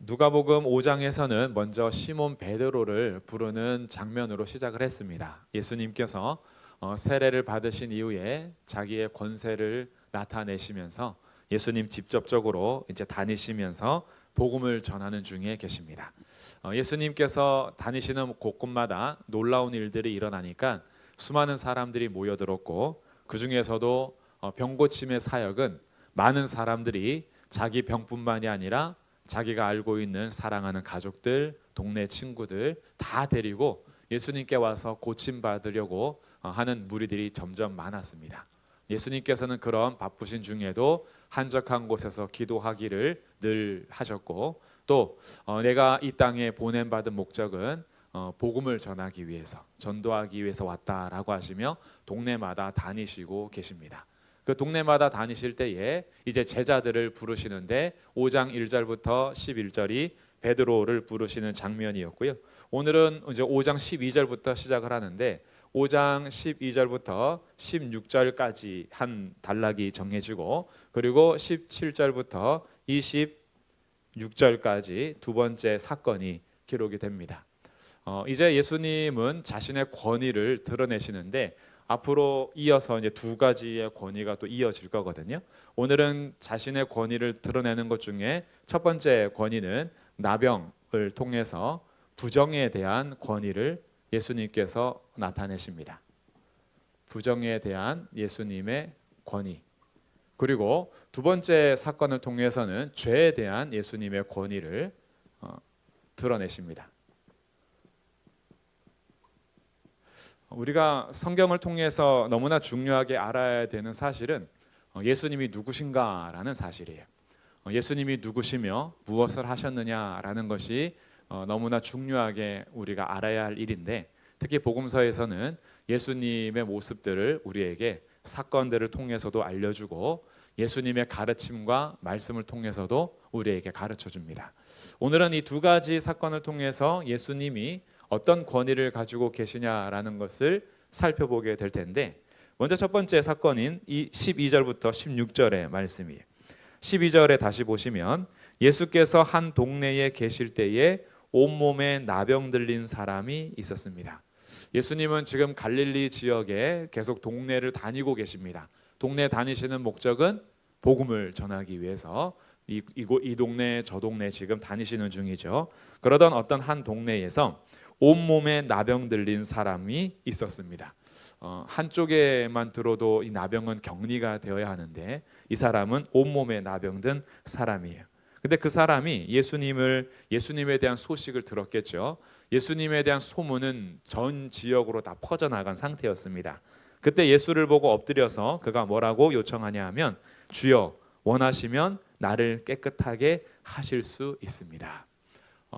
누가복음 5장에서는 먼저 시몬 베드로를 부르는 장면으로 시작을 했습니다. 예수님께서 세례를 받으신 이후에 자기의 권세를 나타내시면서 예수님 직접적으로 이제 다니시면서 복음을 전하는 중에 계십니다. 예수님께서 다니시는 곳곳마다 놀라운 일들이 일어나니까 수많은 사람들이 모여들었고, 그 중에서도 병 고침의 사역은 많은 사람들이 자기 병뿐만이 아니라 자기가 알고 있는 사랑하는 가족들, 동네 친구들 다 데리고 예수님께 와서 고침 받으려고 하는 무리들이 점점 많았습니다. 예수님께서는 그런 바쁘신 중에도 한적한 곳에서 기도하기를 늘 하셨고, 또 내가 이 땅에 보냄받은 목적은 복음을 전하기 위해서, 전도하기 위해서 왔다라고 하시며 동네마다 다니시고 계십니다. 그 동네마다 다니실 때에 이제 제자들을 부르시는데 5장 1절부터 11절이 베드로를 부르시는 장면이었고요. 오늘은 이제 5장 12절부터 시작을 하는데 5장 12절부터 16절까지 한 단락이 정해지고, 그리고 17절부터 26절까지 두 번째 사건이 기록이 됩니다. 이제 예수님은 자신의 권위를 드러내시는데 앞으로 이어서 이제 두 가지의 권위가 또 이어질 거거든요. 오늘은 자신의 권위를 드러내는 것 중에 첫 번째 권위는 나병을 통해서 부정에 대한 권위를 예수님께서 나타내십니다. 부정에 대한 예수님의 권위. 그리고 두 번째 사건을 통해서는 죄에 대한 예수님의 권위를 드러내십니다. 우리가 성경을 통해서 너무나 중요하게 알아야 되는 사실은 예수님이 누구신가라는 사실이에요. 예수님이 누구시며 무엇을 하셨느냐라는 것이 너무나 중요하게 우리가 알아야 할 일인데, 특히 복음서에서는 예수님의 모습들을 우리에게 사건들을 통해서도 알려주고 예수님의 가르침과 말씀을 통해서도 우리에게 가르쳐 줍니다. 오늘은 이 두 가지 사건을 통해서 예수님이 어떤 권위를 가지고 계시냐라는 것을 살펴보게 될 텐데, 먼저 첫 번째 사건인 이 12절부터 16절의 말씀이에요. 12절에 다시 보시면 예수께서 한 동네에 계실 때에 온몸에 나병 들린 사람이 있었습니다. 예수님은 지금 갈릴리 지역에 계속 동네를 다니고 계십니다. 동네 다니시는 목적은 복음을 전하기 위해서 이 동네 저 동네 지금 다니시는 중이죠. 그러던 어떤 한 동네에서 온몸에 나병 들린 사람이 있었습니다. 한쪽에만 들어도 이 나병은 격리가 되어야 하는데 이 사람은 온몸에 나병 든 사람이에요. 근데 그 사람이 예수님에 대한 소식을 들었겠죠. 예수님에 대한 소문은 전 지역으로 다 퍼져나간 상태였습니다. 그때 예수를 보고 엎드려서 그가 뭐라고 요청하냐 하면, 주여 원하시면 나를 깨끗하게 하실 수 있습니다.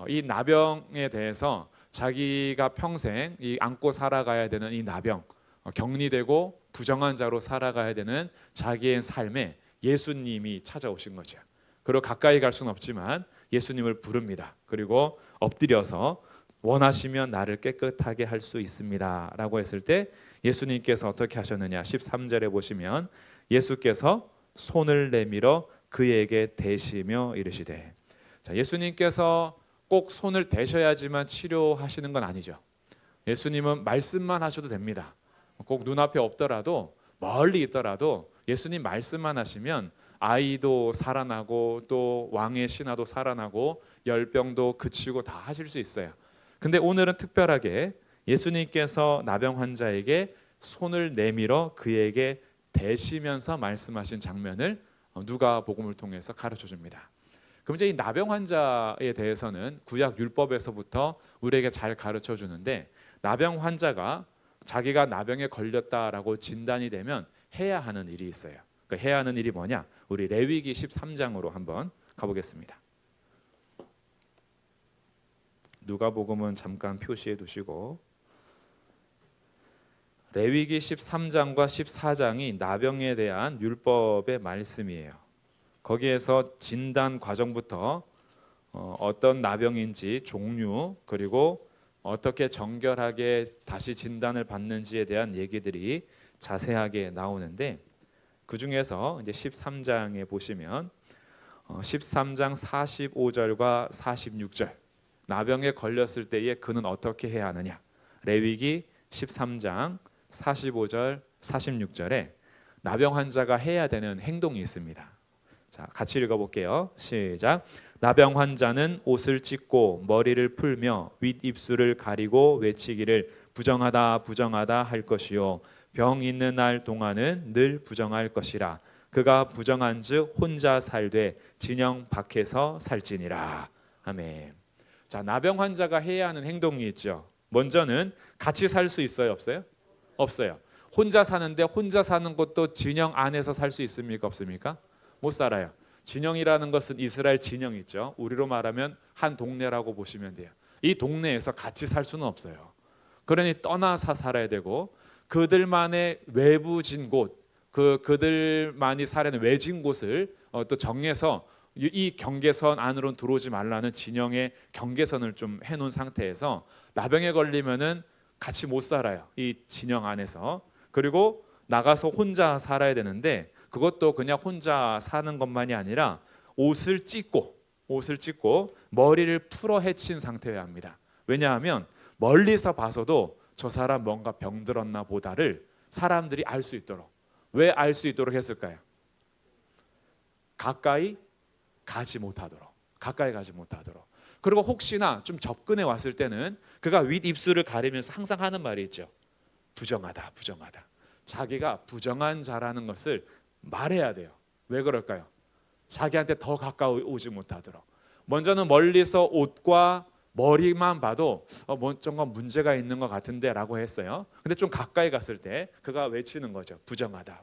이 나병에 대해서 자기가 평생 안고 살아가야 되는 이 나병, 격리되고 부정한 자로 살아가야 되는 자기의 삶에 예수님이 찾아오신 거죠. 그리고 가까이 갈 수는 없지만 예수님을 부릅니다. 그리고 엎드려서 원하시면 나를 깨끗하게 할 수 있습니다 라고 했을 때 예수님께서 어떻게 하셨느냐, 13절에 보시면 예수께서 손을 내밀어 그에게 대시며 이르시되. 자, 예수님께서 꼭 손을 대셔야지만 치료하시는 건 아니죠. 예수님은 말씀만 하셔도 됩니다. 꼭 눈앞에 없더라도 멀리 있더라도 예수님 말씀만 하시면 아이도 살아나고 또 왕의 신하도 살아나고 열병도 그치고 다 하실 수 있어요. 근데 오늘은 특별하게 예수님께서 나병 환자에게 손을 내밀어 그에게 대시면서 말씀하신 장면을 누가복음을 통해서 가르쳐 줍니다. 그럼 이제 이 나병 환자에 대해서는 구약 율법에서부터 우리에게 잘 가르쳐 주는데, 나병 환자가 자기가 나병에 걸렸다라고 진단이 되면 해야 하는 일이 있어요. 그 해야 하는 일이 뭐냐? 우리 레위기 13장으로 한번 가보겠습니다. 누가복음은 잠깐 표시해 두시고, 레위기 13장과 14장이 나병에 대한 율법의 말씀이에요. 거기에서 진단 과정부터 어떤 나병인지 종류, 그리고 어떻게 정결하게 다시 진단을 받는지에 대한 얘기들이 자세하게 나오는데, 그 중에서 이제 13장에 보시면 13장 45절과 46절. 나병에 걸렸을 때에 그는 어떻게 해야 하느냐. 레위기 13장 45절 46절에 나병 환자가 해야 되는 행동이 있습니다. 자, 같이 읽어볼게요. 시작. 나병 환자는 옷을 찢고 머리를 풀며 윗입술을 가리고 외치기를 부정하다 부정하다 할 것이요 병 있는 날 동안은 늘 부정할 것이라. 그가 부정한즉 혼자 살되 진영 밖에서 살지니라. 아멘. 자, 나병 환자가 해야 하는 행동이 있죠. 먼저는 같이 살 수 있어요, 없어요? 없어요. 혼자 사는데 혼자 사는 것도 진영 안에서 살 수 있습니까, 없습니까? 못 살아요. 진영이라는 것은 이스라엘 진영 있죠. 우리로 말하면 한 동네라고 보시면 돼요. 이 동네에서 같이 살 수는 없어요. 그러니 떠나서 살아야 되고 그들만의 외부진 곳, 그들만이 살아는 외진 곳을 또 정해서 이 경계선 안으로 들어오지 말라는 진영의 경계선을 좀 해놓은 상태에서 나병에 걸리면은 같이 못 살아요. 이 진영 안에서. 그리고 나가서 혼자 살아야 되는데 그것도 그냥 혼자 사는 것만이 아니라 옷을 찢고 머리를 풀어 헤친 상태여야 합니다. 왜냐하면 멀리서 봐서도 저 사람 뭔가 병들었나 보다를 사람들이 알 수 있도록. 왜 알 수 있도록 했을까요? 가까이 가지 못하도록. 그리고 혹시나 좀 접근해 왔을 때는 그가 윗입술을 가리면서 항상 하는 말이 있죠. 부정하다. 자기가 부정한 자라는 것을 말해야 돼요. 왜 그럴까요? 자기한테 더 가까이 오지 못하도록. 먼저는 멀리서 옷과 머리만 봐도 뭔가 문제가 있는 것 같은데 라고 했어요. 근데 좀 가까이 갔을 때 그가 외치는 거죠. 부정하다.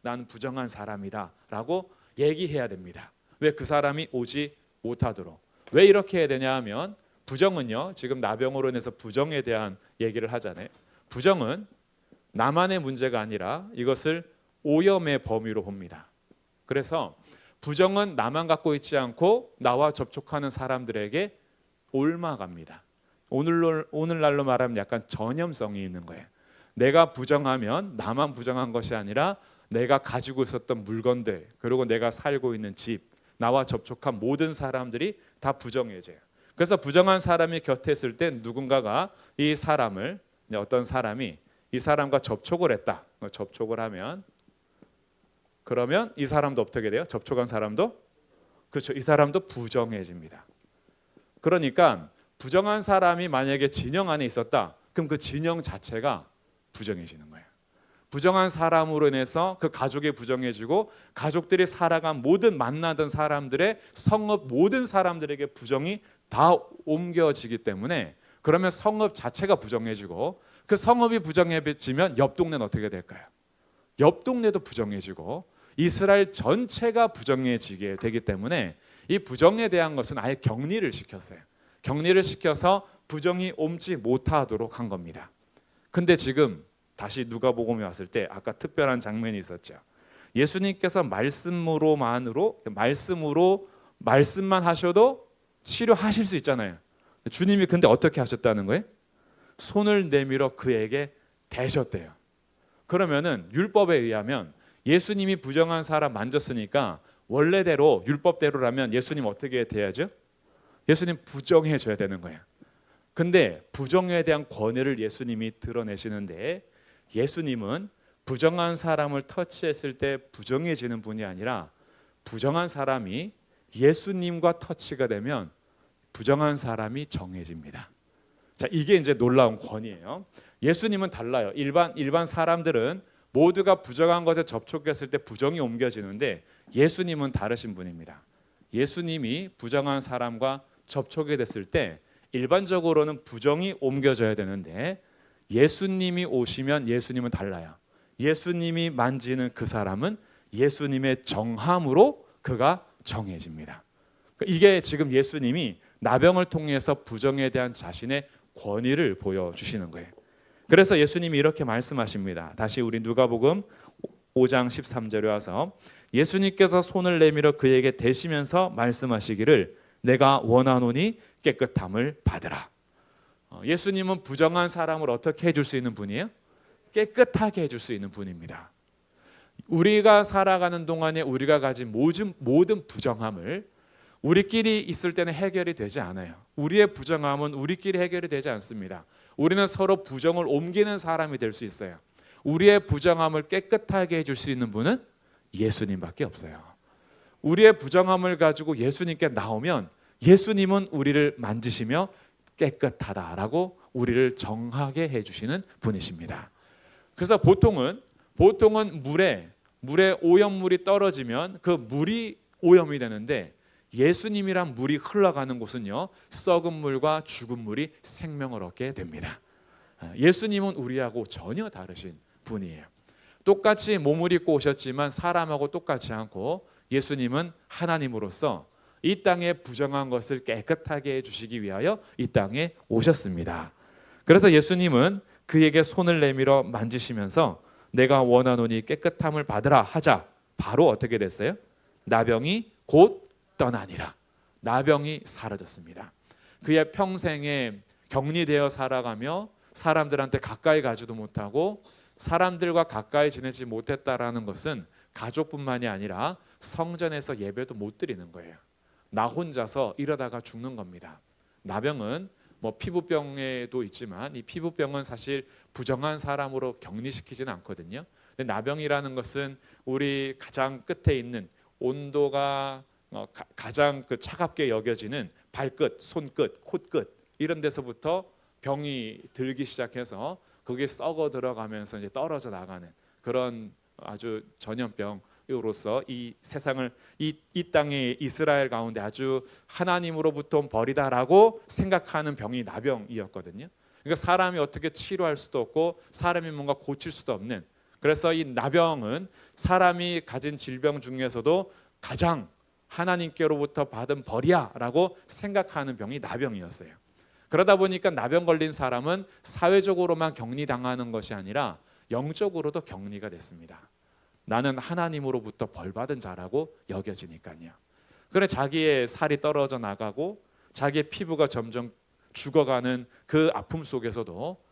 나는 부정한 사람이다 라고 얘기해야 됩니다. 왜 그 사람이 오지 못하도록. 왜 이렇게 해야 되냐 하면 부정은요. 지금 나병으로 인해서 부정에 대한 얘기를 하잖아요. 부정은 나만의 문제가 아니라 이것을 오염의 범위로 봅니다. 그래서 부정은 나만 갖고 있지 않고 나와 접촉하는 사람들에게 옮아갑니다. 오늘날로 말하면 약간 전염성이 있는 거예요. 내가 부정하면 나만 부정한 것이 아니라 내가 가지고 있었던 물건들, 그리고 내가 살고 있는 집, 나와 접촉한 모든 사람들이 다 부정해져요. 그래서 부정한 사람이 곁에 있을 때 누군가가 이 사람을, 어떤 사람이 이 사람과 접촉을 했다. 접촉을 하면 그러면 이 사람도 어떻게 돼요? 접촉한 사람도? 그렇죠. 이 사람도 부정해집니다. 그러니까 부정한 사람이 만약에 진영 안에 있었다. 그럼 그 진영 자체가 부정해지는 거예요. 부정한 사람으로 인해서 그 가족이 부정해지고 가족들이 살아간 모든 만나던 사람들의 성읍 모든 사람들에게 부정이 다 옮겨지기 때문에 그러면 성읍 자체가 부정해지고 그 성읍이 부정해지면 옆 동네는 어떻게 될까요? 옆 동네도 부정해지고 이스라엘 전체가 부정해지게 되기 때문에 이 부정에 대한 것은 아예 격리를 시켰어요. 격리를 시켜서 부정이 옮지 못하도록 한 겁니다. 근데 지금 다시 누가복음에 왔을 때 아까 특별한 장면이 있었죠. 예수님께서 말씀만 하셔도 치료하실 수 있잖아요. 주님이 근데 어떻게 하셨다는 거예요? 손을 내밀어 그에게 대셨대요. 그러면은 율법에 의하면 예수님이 부정한 사람 만졌으니까 원래대로 율법대로라면 예수님 어떻게 대야죠? 예수님 부정해 줘야 되는 거예요. 근데 부정에 대한 권위를 예수님이 드러내시는데 예수님은 부정한 사람을 터치했을 때 부정해지는 분이 아니라 부정한 사람이 예수님과 터치가 되면 부정한 사람이 정해집니다. 자, 이게 이제 놀라운 권위예요. 예수님은 달라요. 일반 사람들은 모두가 부정한 것에 접촉했을 때 부정이 옮겨지는데 예수님은 다르신 분입니다. 예수님이 부정한 사람과 접촉이 됐을 때 일반적으로는 부정이 옮겨져야 되는데 예수님이 오시면 예수님은 달라요. 예수님이 만지는 그 사람은 예수님의 정함으로 그가 정해집니다. 이게 지금 예수님이 나병을 통해서 부정에 대한 자신의 권위를 보여주시는 거예요. 그래서 예수님이 이렇게 말씀하십니다. 다시 우리 누가복음 5장 13절에 와서 예수님께서 손을 내밀어 그에게 대시면서 말씀하시기를 내가 원하노니 깨끗함을 받으라. 예수님은 부정한 사람을 어떻게 해줄 수 있는 분이에요? 깨끗하게 해줄 수 있는 분입니다. 우리가 살아가는 동안에 우리가 가진 모든 부정함을 우리끼리 있을 때는 해결이 되지 않아요. 우리의 부정함은 우리끼리 해결이 되지 않습니다. 우리는 서로 부정을 옮기는 사람이 될 수 있어요. 우리의 부정함을 깨끗하게 해줄 수 있는 분은 예수님밖에 없어요. 우리의 부정함을 가지고 예수님께 나오면 예수님은 우리를 만지시며 깨끗하다라고 우리를 정하게 해주시는 분이십니다. 그래서 보통은 물에 오염물이 떨어지면 그 물이 오염이 되는데, 예수님이란 물이 흘러가는 곳은요, 썩은 물과 죽은 물이 생명을 얻게 됩니다. 예수님은 우리하고 전혀 다르신 분이에요. 똑같이 몸을 입고 오셨지만 사람하고 똑같지 않고, 예수님은 하나님으로서 이 땅에 부정한 것을 깨끗하게 해주시기 위하여 이 땅에 오셨습니다. 그래서 예수님은 그에게 손을 내밀어 만지시면서 내가 원하노니 깨끗함을 받으라 하자 바로 어떻게 됐어요? 나병이 곧 떠나니라. 나병이 사라졌습니다. 그의 평생에 격리되어 살아가며 사람들한테 가까이 가지도 못하고 사람들과 가까이 지내지 못했다라는 것은 가족뿐만이 아니라 성전에서 예배도 못 드리는 거예요. 나 혼자서 이러다가 죽는 겁니다. 나병은 피부병에도 있지만 이 피부병은 사실 부정한 사람으로 격리시키지는 않거든요. 근데 나병이라는 것은 우리 가장 끝에 있는 온도가 가장 차갑게 여겨지는 발끝, 손끝, 콧끝 이런 데서부터 병이 들기 시작해서 그게 썩어 들어가면서 이제 떨어져 나가는 그런 아주 전염병으로서 이 세상을 이 땅의 이스라엘 가운데 아주 하나님으로부터 온 벌이다라고 생각하는 병이 나병이었거든요. 그러니까 사람이 어떻게 치료할 수도 없고 사람이 뭔가 고칠 수도 없는, 그래서 이 나병은 사람이 가진 질병 중에서도 가장 하나님께로부터 받은 벌이야라고 생각하는 병이 나병이었어요. 그러다 보니까 나병 걸린 사람은 사회적으로만 격리당하는 것이 아니라 영적으로도 격리가 됐습니다. 나는 하나님으로부터 벌받은 자라고 여겨지니까요. 그래 자기의 살이 떨어져 나가고 자기의 피부가 점점 죽어가는 그 아픔 속에서도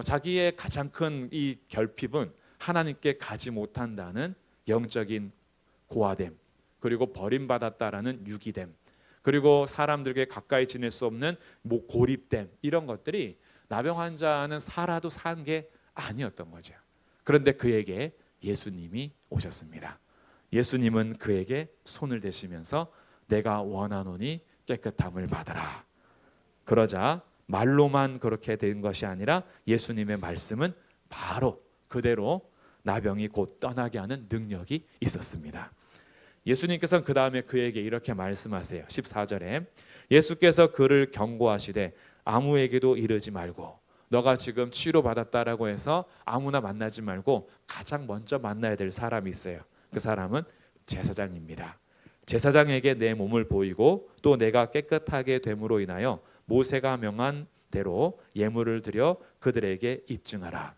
자기의 가장 큰 이 결핍은 하나님께 가지 못한다는 영적인 고아됨, 그리고 버림받았다라는 유기됨, 그리고 사람들에게 가까이 지낼 수 없는 고립됨, 이런 것들이 나병 환자는 살아도 산 게 아니었던 거죠. 그런데 그에게 예수님이 오셨습니다. 예수님은 그에게 손을 대시면서 내가 원하노니 깨끗함을 받으라. 그러자 말로만 그렇게 된 것이 아니라 예수님의 말씀은 바로 그대로 나병이 곧 떠나게 하는 능력이 있었습니다. 예수님께서는 그 다음에 그에게 이렇게 말씀하세요. 14절에 예수께서 그를 경고하시되 아무에게도 이르지 말고, 너가 지금 치료받았다라고 해서 아무나 만나지 말고 가장 먼저 만나야 될 사람이 있어요. 그 사람은 제사장입니다. 제사장에게 내 몸을 보이고 또 내가 깨끗하게 됨으로 인하여 모세가 명한 대로 예물을 드려 그들에게 입증하라.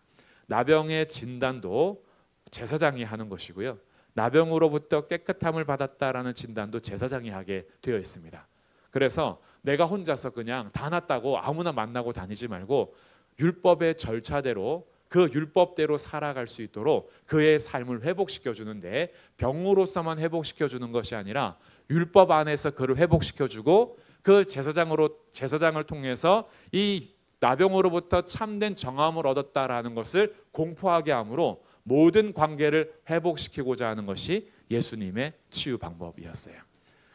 나병의 진단도 제사장이 하는 것이고요, 나병으로부터 깨끗함을 받았다라는 진단도 제사장이 하게 되어 있습니다. 그래서 내가 혼자서 그냥 다 낫다고 아무나 만나고 다니지 말고 율법의 절차대로 그 율법대로 살아갈 수 있도록 그의 삶을 회복시켜 주는데, 병으로서만 회복시켜 주는 것이 아니라 율법 안에서 그를 회복시켜 주고 그 제사장을 통해서 이 나병으로부터 참된 정함을 얻었다라는 것을 공포하게 함으로 모든 관계를 회복시키고자 하는 것이 예수님의 치유 방법이었어요.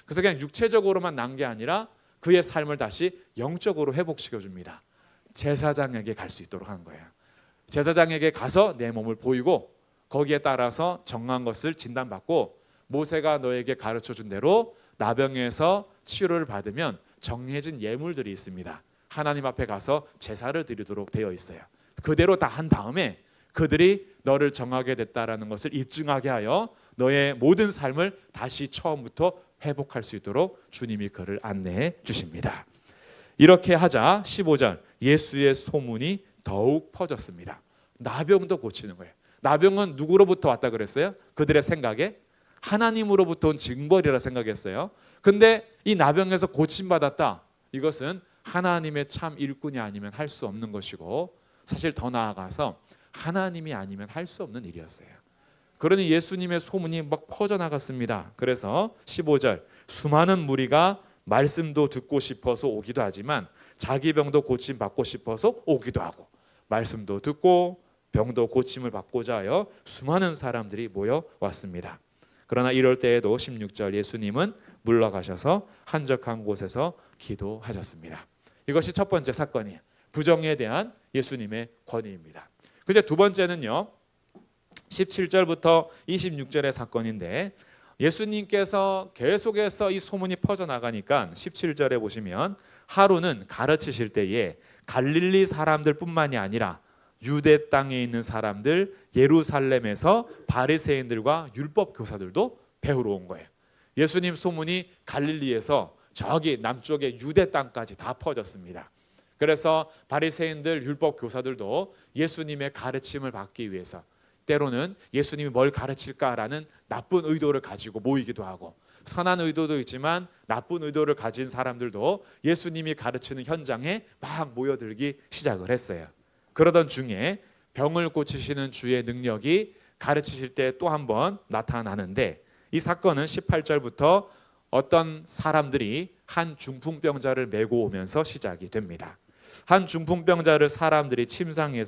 그래서 그냥 육체적으로만 난 게 아니라 그의 삶을 다시 영적으로 회복시켜 줍니다. 제사장에게 갈 수 있도록 한 거예요. 제사장에게 가서 내 몸을 보이고 거기에 따라서 정한 것을 진단받고 모세가 너에게 가르쳐 준 대로 나병에서 치료를 받으면 정해진 예물들이 있습니다. 하나님 앞에 가서 제사를 드리도록 되어 있어요. 그대로 다 한 다음에 그들이 너를 정하게 됐다라는 것을 입증하게 하여 너의 모든 삶을 다시 처음부터 회복할 수 있도록 주님이 그를 안내해 주십니다. 이렇게 하자 15절 예수의 소문이 더욱 퍼졌습니다. 나병도 고치는 거예요. 나병은 누구로부터 왔다 그랬어요? 그들의 생각에 하나님으로부터 온 징벌이라 생각했어요. 근데 이 나병에서 고침받았다, 이것은 하나님의 참 일꾼이 아니면 할 수 없는 것이고, 사실 더 나아가서 하나님이 아니면 할 수 없는 일이었어요. 그러니 예수님의 소문이 막 퍼져나갔습니다. 그래서 15절, 수많은 무리가 말씀도 듣고 싶어서 오기도 하지만 자기 병도 고침 받고 싶어서 오기도 하고, 말씀도 듣고 병도 고침을 받고자 하여 수많은 사람들이 모여왔습니다. 그러나 이럴 때에도 16절, 예수님은 물러가셔서 한적한 곳에서 기도하셨습니다. 이것이 첫 번째 사건이에요. 부정에 대한 예수님의 권위입니다. 그런데 두 번째는요, 17절부터 26절의 사건인데, 예수님께서 계속해서 이 소문이 퍼져나가니까 17절에 보시면 하루는 가르치실 때에 갈릴리 사람들뿐만이 아니라 유대 땅에 있는 사람들, 예루살렘에서 바리새인들과 율법 교사들도 배우러 온 거예요. 예수님 소문이 갈릴리에서 저기 남쪽의 유대 땅까지 다 퍼졌습니다. 그래서 바리새인들, 율법 교사들도 예수님의 가르침을 받기 위해서, 때로는 예수님이 뭘 가르칠까라는 나쁜 의도를 가지고 모이기도 하고, 선한 의도도 있지만 나쁜 의도를 가진 사람들도 예수님이 가르치는 현장에 막 모여들기 시작을 했어요. 그러던 중에 병을 고치시는 주의 능력이 가르치실 때 또 한 번 나타나는데, 이 사건은 18절부터 어떤 사람들이 한 중풍병자를 메고 오면서 시작이 됩니다. 한 중풍병자를 사람들이 침상에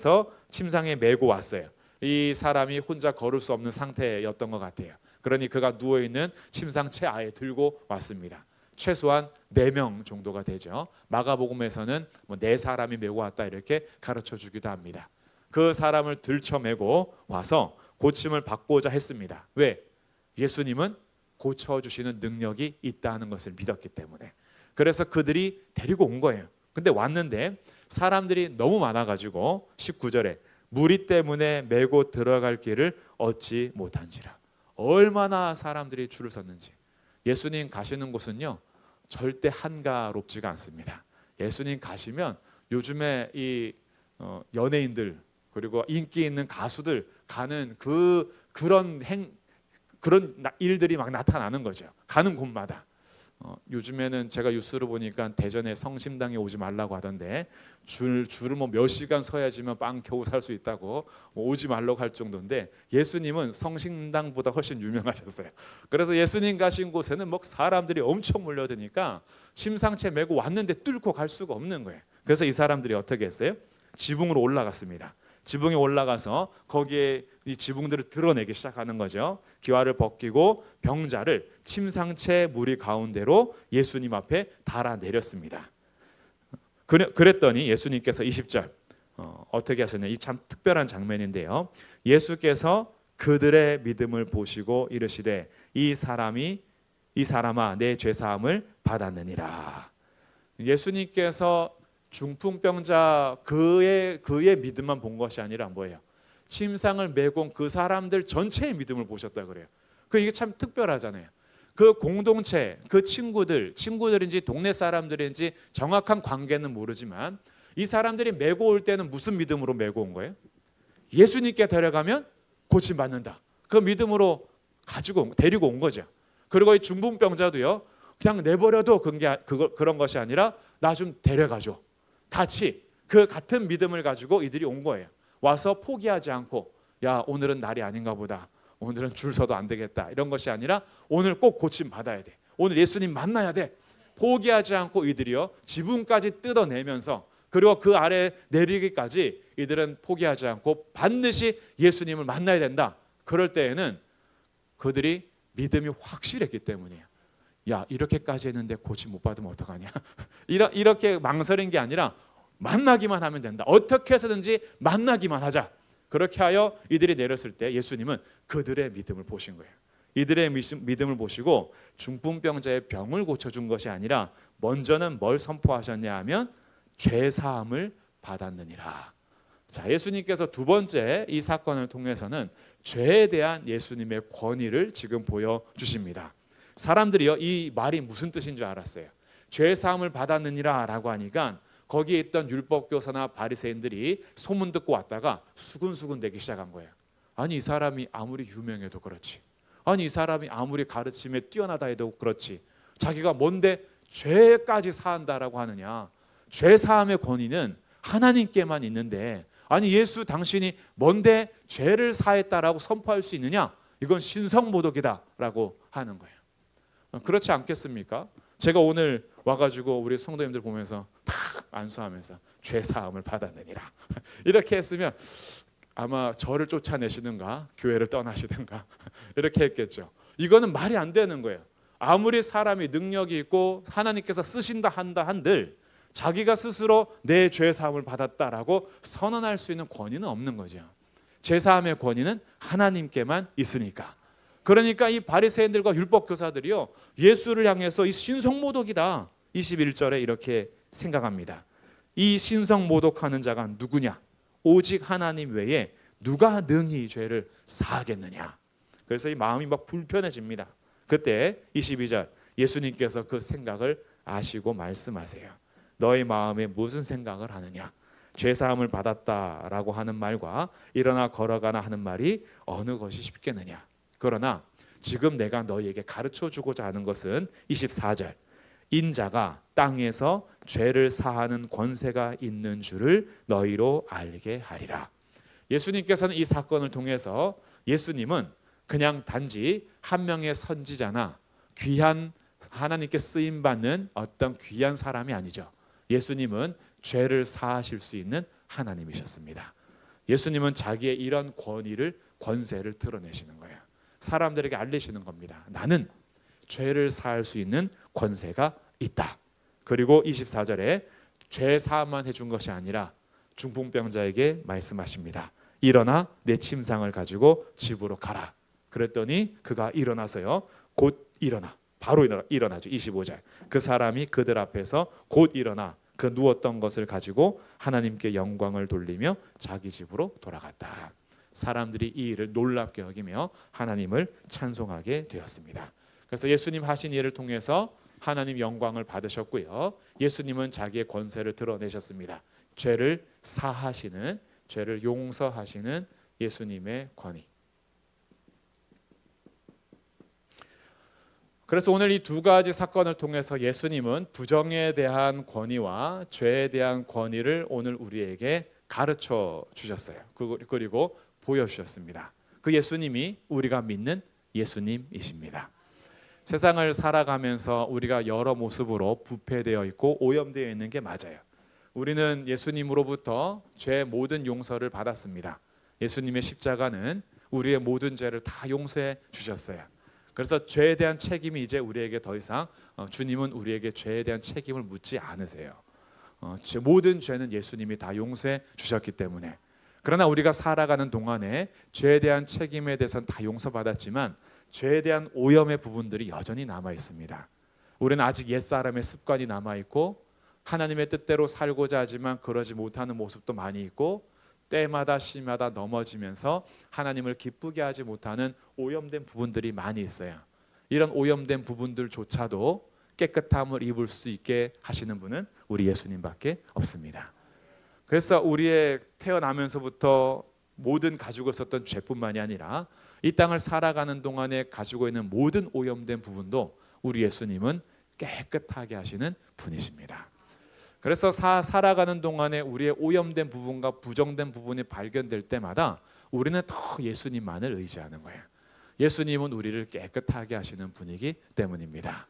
메고 왔어요. 이 사람이 혼자 걸을 수 없는 상태였던 것 같아요. 그러니 그가 누워있는 침상채 아예 들고 왔습니다. 최소한 4명 정도가 되죠. 마가복음에서는 4사람이 메고 왔다 이렇게 가르쳐 주기도 합니다. 그 사람을 들쳐메고 와서 고침을 받고자 했습니다. 왜? 예수님은 고쳐주시는 능력이 있다는 것을 믿었기 때문에. 그래서 그들이 데리고 온 거예요. 근데 왔는데 사람들이 너무 많아가지고 19절에 무리 때문에 메고 들어갈 길을 얻지 못한지라. 얼마나 사람들이 줄을 섰는지. 예수님 가시는 곳은요, 절대 한가롭지가 않습니다. 예수님 가시면 요즘에 이 연예인들, 그리고 인기 있는 가수들 가는 그런 일들이 막 나타나는 거죠. 가는 곳마다. 요즘에는 제가 뉴스를 보니까 대전에 성심당에 오지 말라고 하던데 줄을 몇 시간 서야지만 빵 겨우 살 수 있다고 오지 말라고 할 정도인데, 예수님은 성심당보다 훨씬 유명하셨어요. 그래서 예수님 가신 곳에는 사람들이 엄청 몰려드니까 침상채 메고 왔는데 뚫고 갈 수가 없는 거예요. 그래서 이 사람들이 어떻게 했어요? 지붕으로 올라갔습니다. 지붕에 올라가서 거기에 이 지붕들을 드러내기 시작하는 거죠. 기와를 벗기고 병자를 침상채 무리 가운데로 예수님 앞에 달아내렸습니다. 그랬더니 예수님께서 20절 어떻게 하셨냐. 이 참 특별한 장면인데요. 예수께서 그들의 믿음을 보시고 이르시되 이 사람아 내 죄사함을 받았느니라. 예수님께서 중풍병자 그의 믿음만 본 것이 아니라 뭐예요? 침상을 메고 온 그 사람들 전체의 믿음을 보셨다 그래요. 이게 참 특별하잖아요. 그 공동체, 그 친구들인지 동네 사람들인지 정확한 관계는 모르지만 이 사람들이 메고 올 때는 무슨 믿음으로 메고 온 거예요? 예수님께 데려가면 고침받는다. 그 믿음으로 데리고 온 거죠. 그리고 이 중풍병자도요, 그냥 내버려도 그런 것이 아니라 나 좀 데려가줘. 같이 그 같은 믿음을 가지고 이들이 온 거예요. 와서 포기하지 않고, 야 오늘은 날이 아닌가 보다, 오늘은 줄 서도 안 되겠다, 이런 것이 아니라 오늘 꼭 고침 받아야 돼, 오늘 예수님 만나야 돼. 포기하지 않고 이들이요 지붕까지 뜯어내면서, 그리고 그 아래 내리기까지 이들은 포기하지 않고 반드시 예수님을 만나야 된다. 그럴 때에는 그들이 믿음이 확실했기 때문이에요. 야 이렇게까지 했는데 고침 못 받으면 어떡하냐. 이렇게 망설인 게 아니라 만나기만 하면 된다. 어떻게 해서든지 만나기만 하자. 그렇게 하여 이들이 내렸을 때 예수님은 그들의 믿음을 보신 거예요. 이들의 믿음을 보시고 중풍병자의 병을 고쳐준 것이 아니라 먼저는 뭘 선포하셨냐 하면 죄사함을 받았느니라. 자, 예수님께서 두 번째 이 사건을 통해서는 죄에 대한 예수님의 권위를 지금 보여주십니다. 사람들이요 이 말이 무슨 뜻인 줄 알았어요. 죄사함을 받았느니라 라고 하니까 거기에 있던 율법교사나 바리새인들이 소문 듣고 왔다가 수근수근 대기 시작한 거예요. 아니 이 사람이 아무리 유명해도 그렇지, 아니 이 사람이 아무리 가르침에 뛰어나다 해도 그렇지, 자기가 뭔데 죄까지 사한다라고 하느냐. 죄사함의 권위는 하나님께만 있는데, 아니 예수 당신이 뭔데 죄를 사했다라고 선포할 수 있느냐. 이건 신성모독이다라고 하는 거예요. 그렇지 않겠습니까? 제가 오늘 와가지고 우리 성도님들 보면서 탁 안수하면서 죄 사함을 받았느니라 이렇게 했으면 아마 저를 쫓아내시든가 교회를 떠나시든가 이렇게 했겠죠. 이거는 말이 안 되는 거예요. 아무리 사람이 능력이 있고 하나님께서 쓰신다 한다 한들 자기가 스스로 내 죄 사함을 받았다라고 선언할 수 있는 권위는 없는 거죠. 죄 사함의 권위는 하나님께만 있으니까. 그러니까 이 바리새인들과 율법 교사들이요, 예수를 향해서 이 신성모독이다 21절에 이렇게 생각합니다. 이 신성모독하는 자가 누구냐? 오직 하나님 외에 누가 능히 죄를 사하겠느냐? 그래서 이 마음이 막 불편해집니다. 그때 22절 예수님께서 그 생각을 아시고 말씀하세요. 너희 마음에 무슨 생각을 하느냐? 죄사함을 받았다라고 하는 말과 일어나 걸어가나 하는 말이 어느 것이 쉽겠느냐? 그러나 지금 내가 너희에게 가르쳐주고자 하는 것은 24절 인자가 땅에서 죄를 사하는 권세가 있는 줄을 너희로 알게 하리라. 예수님께서는 이 사건을 통해서 예수님은 그냥 단지 한 명의 선지자나 귀한 하나님께 쓰임받는 어떤 귀한 사람이 아니죠. 예수님은 죄를 사하실 수 있는 하나님이셨습니다. 예수님은 자기의 이런 권세를 드러내시는 거예요. 사람들에게 알리시는 겁니다. 나는 죄를 사할 수 있는 권세가 있다. 그리고 24절에 죄 사함만 해준 것이 아니라 중풍병자에게 말씀하십니다. 일어나 내 침상을 가지고 집으로 가라. 그랬더니 그가 일어나서요. 곧 일어나. 바로 일어나죠. 25절. 그 사람이 그들 앞에서 곧 일어나 그 누웠던 것을 가지고 하나님께 영광을 돌리며 자기 집으로 돌아갔다. 사람들이 이 일을 놀랍게 여기며 하나님을 찬송하게 되었습니다. 그래서 예수님 하신 일을 통해서 하나님 영광을 받으셨고요. 예수님은 자기의 권세를 드러내셨습니다. 죄를 사하시는, 죄를 용서하시는 예수님의 권위. 그래서 오늘 이 두 가지 사건을 통해서 예수님은 부정에 대한 권위와 죄에 대한 권위를 오늘 우리에게 가르쳐 주셨어요. 그리고 보여주셨습니다. 그 예수님이 우리가 믿는 예수님이십니다. 세상을 살아가면서 우리가 여러 모습으로 부패되어 있고 오염되어 있는 게 맞아요. 우리는 예수님으로부터 죄 모든 용서를 받았습니다. 예수님의 십자가는 우리의 모든 죄를 다 용서해 주셨어요. 그래서 죄에 대한 책임이 이제 우리에게 더 이상 주님은 우리에게 죄에 대한 책임을 묻지 않으세요. 모든 죄는 예수님이 다 용서해 주셨기 때문에. 그러나 우리가 살아가는 동안에 죄에 대한 책임에 대해서는 다 용서받았지만 죄에 대한 오염의 부분들이 여전히 남아 있습니다. 우리는 아직 옛사람의 습관이 남아 있고 하나님의 뜻대로 살고자 하지만 그러지 못하는 모습도 많이 있고 때마다 시마다 넘어지면서 하나님을 기쁘게 하지 못하는 오염된 부분들이 많이 있어요. 이런 오염된 부분들조차도 깨끗함을 입을 수 있게 하시는 분은 우리 예수님밖에 없습니다. 그래서 우리의 태어나면서부터 모든 가지고 있었던 죄뿐만이 아니라 이 땅을 살아가는 동안에 가지고 있는 모든 오염된 부분도 우리 예수님은 깨끗하게 하시는 분이십니다. 그래서 살아가는 동안에 우리의 오염된 부분과 부정된 부분이 발견될 때마다 우리는 더 예수님만을 의지하는 거예요. 예수님은 우리를 깨끗하게 하시는 분이기 때문입니다.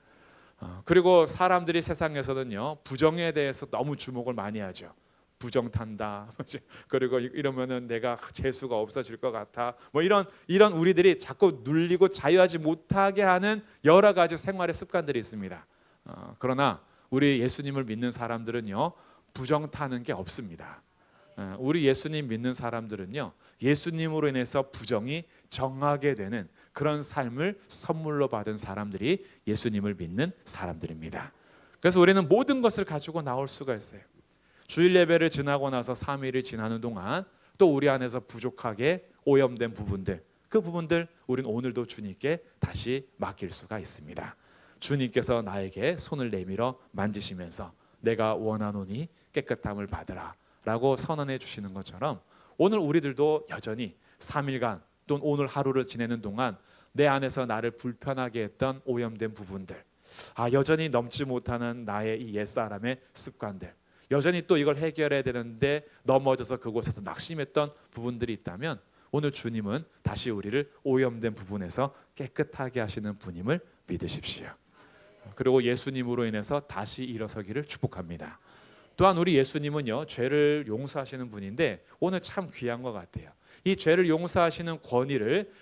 그리고 사람들이 세상에서는요 부정에 대해서 너무 주목을 많이 하죠. 부정 탄다. 그리고 이러면은 내가 재수가 없어질 것 같아. 뭐 이런 우리들이 자꾸 눌리고 자유하지 못하게 하는 여러 가지 생활의 습관들이 있습니다. 그러나 우리 예수님을 믿는 사람들은요 부정 타는 게 없습니다. 우리 예수님 믿는 사람들은요 예수님으로 인해서 부정이 정하게 되는 그런 삶을 선물로 받은 사람들이 예수님을 믿는 사람들입니다. 그래서 우리는 모든 것을 가지고 나올 수가 있어요. 주일 예배를 지나고 나서 3일이 지나는 동안 또 우리 안에서 부족하게 오염된 부분들, 그 부분들 우리는 오늘도 주님께 다시 맡길 수가 있습니다. 주님께서 나에게 손을 내밀어 만지시면서 내가 원하노니 깨끗함을 받으라 라고 선언해 주시는 것처럼 오늘 우리들도 여전히 3일간 또는 오늘 하루를 지내는 동안 내 안에서 나를 불편하게 했던 오염된 부분들, 여전히 넘지 못하는 나의 이 옛사람의 습관들, 여전히 또 이걸 해결해야 되는데 넘어져서 그곳에서 낙심했던 부분들이 있다면 오늘 주님은 다시 우리를 오염된 부분에서 깨끗하게 하시는 분임을 믿으십시오. 그리고 예수님으로 인해서 다시 일어서기를 축복합니다. 또한 우리 예수님은요, 죄를 용서하시는 분인데 오늘 참 귀한 것 같아요. 이 죄를 용서하시는 권위를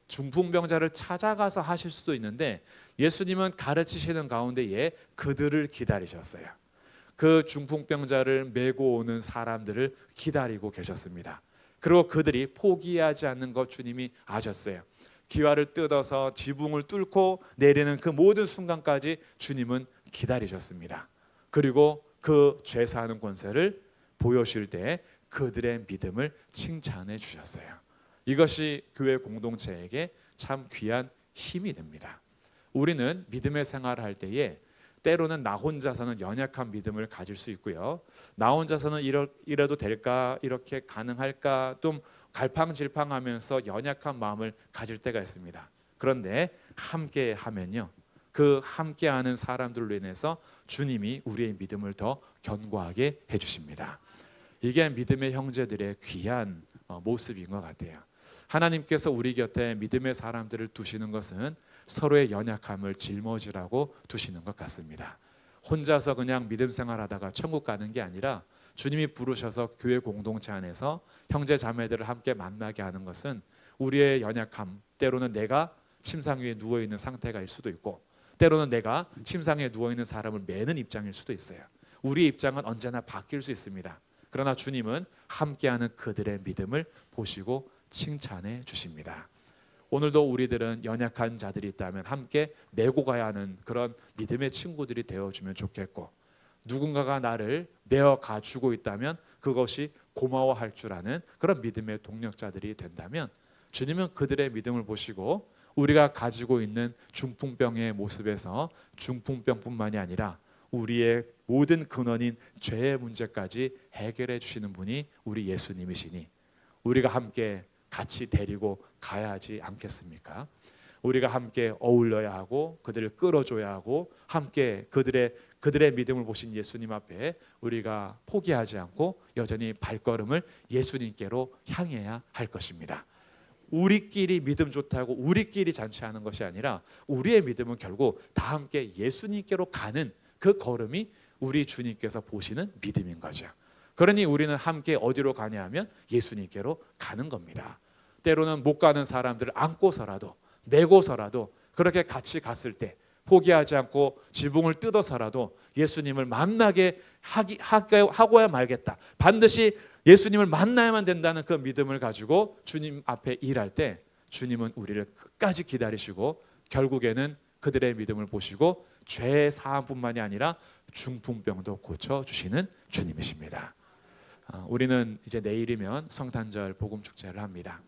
중풍병자를 찾아가서 하실 수도 있는데, 예수님은 가르치시는 가운데에 그들을 기다리셨어요. 그 중풍병자를 메고 오는 사람들을 기다리고 계셨습니다. 그리고 그들이 포기하지 않는 것 주님이 아셨어요. 기와를 뜯어서 지붕을 뚫고 내리는 그 모든 순간까지 주님은 기다리셨습니다. 그리고 그 죄사하는 권세를 보여주실 때 그들의 믿음을 칭찬해 주셨어요. 이것이 교회 공동체에게 참 귀한 힘이 됩니다. 우리는 믿음의 생활을 할 때에 때로는 나 혼자서는 연약한 믿음을 가질 수 있고요. 나 혼자서는 이래도 될까? 이렇게 가능할까? 좀 갈팡질팡하면서 연약한 마음을 가질 때가 있습니다. 그런데 함께 하면요, 그 함께하는 사람들로 인해서 주님이 우리의 믿음을 더 견고하게 해주십니다. 이게 믿음의 형제들의 귀한 모습인 것 같아요. 하나님께서 우리 곁에 믿음의 사람들을 두시는 것은 서로의 연약함을 짊어지라고 두시는 것 같습니다. 혼자서 그냥 믿음 생활하다가 천국 가는 게 아니라 주님이 부르셔서 교회 공동체 안에서 형제 자매들을 함께 만나게 하는 것은 우리의 연약함, 때로는 내가 침상 위에 누워있는 상태가 일 수도 있고, 때로는 내가 침상에 누워있는 사람을 매는 입장일 수도 있어요. 우리의 입장은 언제나 바뀔 수 있습니다. 그러나 주님은 함께하는 그들의 믿음을 보시고 칭찬해 주십니다. 오늘도 우리들은 연약한 자들이 있다면 함께 메고 가야 하는 그런 믿음의 친구들이 되어주면 좋겠고, 누군가가 나를 메어 가주고 있다면 그것이 고마워할 줄 아는 그런 믿음의 동력자들이 된다면 주님은 그들의 믿음을 보시고 우리가 가지고 있는 중풍병의 모습에서 중풍병뿐만이 아니라 우리의 모든 근원인 죄의 문제까지 해결해 주시는 분이 우리 예수님이시니 우리가 함께 같이 데리고 가야 하지 않겠습니까? 우리가 함께 어울려야 하고 그들을 끌어줘야 하고 함께 그들의 믿음을 보신 예수님 앞에 우리가 포기하지 않고 여전히 발걸음을 예수님께로 향해야 할 것입니다. 우리끼리 믿음 좋다고 우리끼리 잔치하는 것이 아니라 우리의 믿음은 결국 다 함께 예수님께로 가는 그 걸음이 우리 주님께서 보시는 믿음인 거죠. 그러니 우리는 함께 어디로 가냐 하면 예수님께로 가는 겁니다. 때로는 못 가는 사람들을 안고서라도 메고서라도 그렇게 같이 갔을 때 포기하지 않고 지붕을 뜯어서라도 예수님을 만나게 하고야 말겠다. 반드시 예수님을 만나야만 된다는 그 믿음을 가지고 주님 앞에 일할 때 주님은 우리를 끝까지 기다리시고 결국에는 그들의 믿음을 보시고 죄 사함뿐만이 아니라 중풍병도 고쳐주시는 주님이십니다. 우리는 이제 내일이면 성탄절 복음축제를 합니다.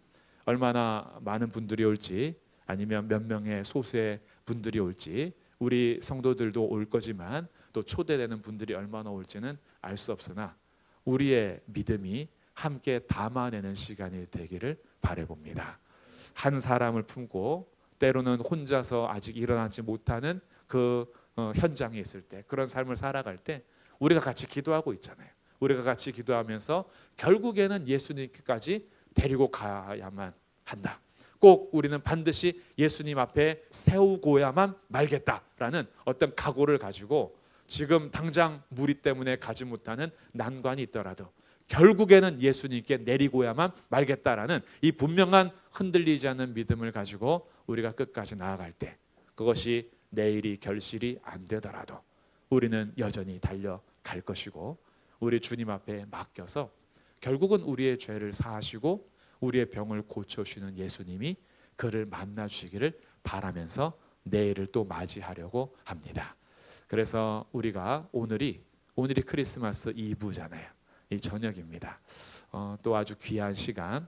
얼마나 많은 분들이 올지 아니면 몇 명의 소수의 분들이 올지 우리 성도들도 올 거지만 또 초대되는 분들이 얼마나 올지는 알 수 없으나 우리의 믿음이 함께 담아내는 시간이 되기를 바라봅니다. 한 사람을 품고 때로는 혼자서 아직 일어나지 못하는 그 현장에 있을 때 그런 삶을 살아갈 때 우리가 같이 기도하고 있잖아요. 우리가 같이 기도하면서 결국에는 예수님께까지 데리고 가야만 한다. 꼭 우리는 반드시 예수님 앞에 세우고야만 말겠다라는 어떤 각오를 가지고 지금 당장 무리 때문에 가지 못하는 난관이 있더라도 결국에는 예수님께 내리고야만 말겠다라는 이 분명한 흔들리지 않는 믿음을 가지고 우리가 끝까지 나아갈 때 그것이 내일이 결실이 안 되더라도 우리는 여전히 달려갈 것이고 우리 주님 앞에 맡겨서 결국은 우리의 죄를 사하시고 우리의 병을 고쳐주시는 예수님이 그를 만나 주시기를 바라면서 내일을 또 맞이하려고 합니다. 그래서 우리가 오늘이 크리스마스 이브잖아요. 이 저녁입니다. 또 아주 귀한 시간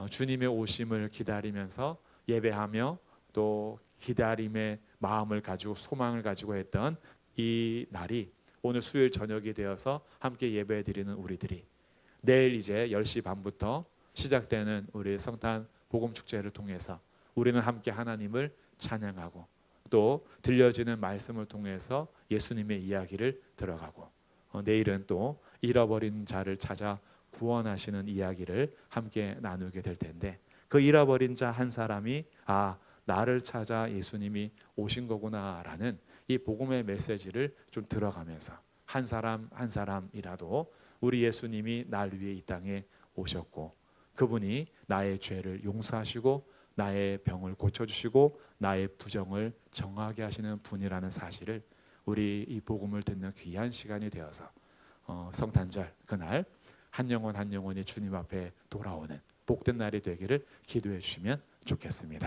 주님의 오심을 기다리면서 예배하며 또 기다림의 마음을 가지고 소망을 가지고 했던 이 날이 오늘 수요일 저녁이 되어서 함께 예배드리는 우리들이 내일 이제 10시 반부터 시작되는 우리 성탄 복음축제를 통해서 우리는 함께 하나님을 찬양하고 또 들려지는 말씀을 통해서 예수님의 이야기를 들어가고 내일은 또 잃어버린 자를 찾아 구원하시는 이야기를 함께 나누게 될 텐데, 그 잃어버린 자 한 사람이 나를 찾아 예수님이 오신 거구나라는 이 복음의 메시지를 좀 들어가면서 한 사람 한 사람이라도 우리 예수님이 날 위해 이 땅에 오셨고, 그분이 나의 죄를 용서하시고 나의 병을 고쳐주시고 나의 부정을 정하게 하시는 분이라는 사실을 우리 이 복음을 듣는 귀한 시간이 되어서 성탄절 그날 한 영혼 한 영혼이 주님 앞에 돌아오는 복된 날이 되기를 기도해 주시면 좋겠습니다.